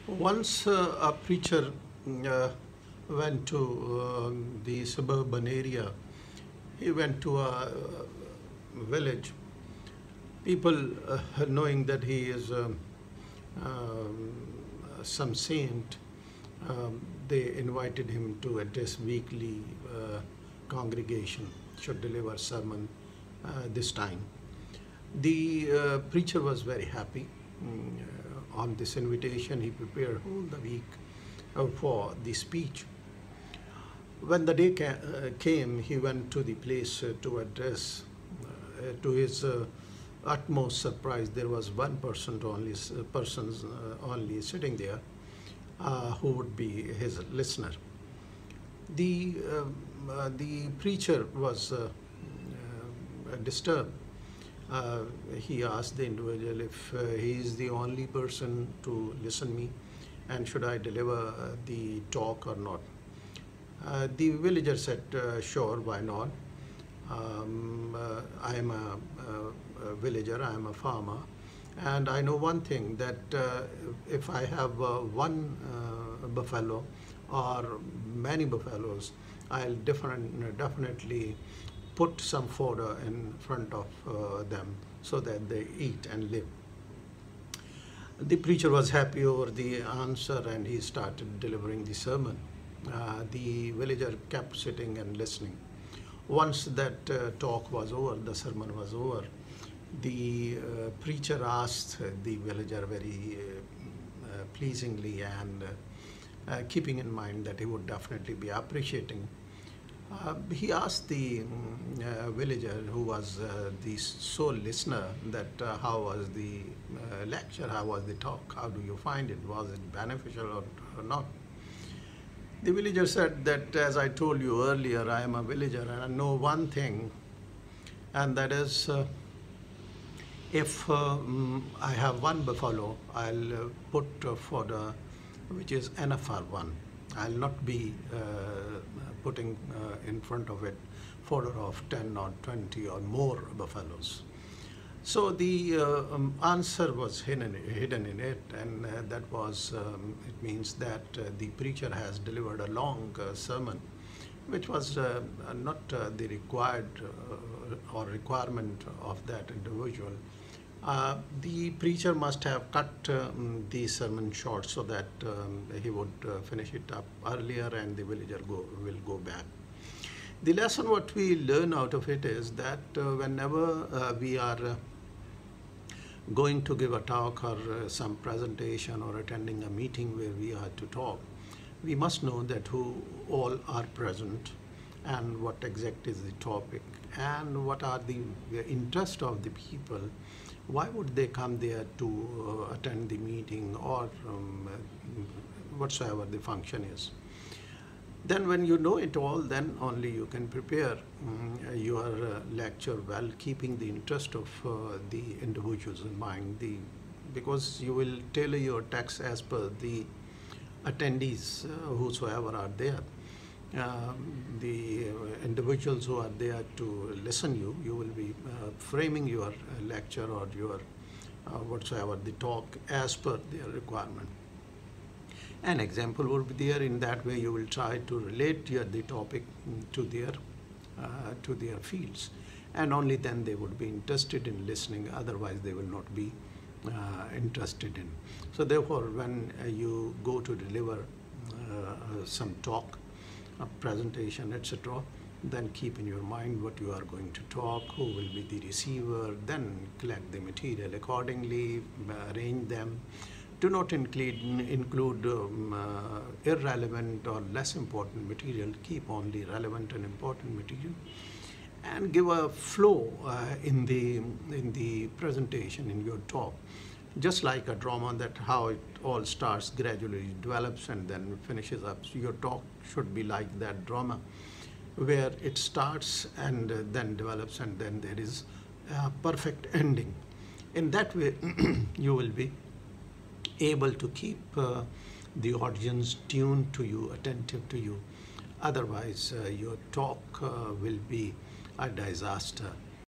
Once a preacher uh, went to the suburban area. He went to a village. People, knowing that he is some saint, they invited him to address weekly congregation, should deliver sermon this time. The preacher was very happy. On this invitation, he prepared all the week for the speech. When the day came, he went to the place to address. To his utmost surprise, there was one person only sitting there who would be his listener. The preacher was disturbed. He asked the individual if he is the only person to listen me, and should I deliver the talk or not. The villager said, sure, why not? I am a villager, I am a farmer, and I know one thing, that if I have one buffalo or many buffaloes, I'll definitely put some fodder in front of them so that they eat and live. The preacher was happy over the answer, and he started delivering the sermon. The villager kept sitting and listening. Once that talk was over, the sermon was over, the preacher asked the villager very pleasingly, and keeping in mind that he would definitely be appreciating, he asked the villager, who was the sole listener, that how was the lecture, how was the talk, how do you find it, was it beneficial or not? The villager said that, as I told you earlier, I am a villager and I know one thing, and that is if I have one buffalo, I'll put fodder which is enough for one. I'll not be putting in front of it fodder of 10 or 20 or more buffaloes. So the answer was hidden in it, and that was, it means that the preacher has delivered a long sermon, which was not the required or requirement of that individual. The preacher must have cut the sermon short so that he would finish it up earlier, and the villager will go back. The lesson what we learn out of it is that whenever we are going to give a talk or some presentation or attending a meeting where we are to talk, we must know that who all are present and what exact is the topic and what are the interest of the people. Why would they come there to attend the meeting or whatsoever the function is? Then when you know it all, then only you can prepare your lecture well, keeping the interest of the individuals in mind, because you will tailor your text as per the attendees whosoever are there. The individuals who are there to listen you will be framing your lecture or your whatsoever the talk as per their requirement. An example would be there. In that way, you will try to relate the topic to their fields, and only then they would be interested in listening. Otherwise, they will not be interested in. So, therefore, when you go to deliver some talk, a presentation, etc., then keep in your mind what you are going to talk, who will be the receiver, then collect the material accordingly, arrange them. Do not include irrelevant or less important material. Keep only relevant and important material, and give a flow in the presentation, in your talk. Just like a drama, that how it all starts, gradually develops and then finishes up. So your talk should be like that drama, where it starts and then develops and then there is a perfect ending. In that way, you will be able to keep the audience tuned to you, attentive to you. Otherwise, your talk will be a disaster.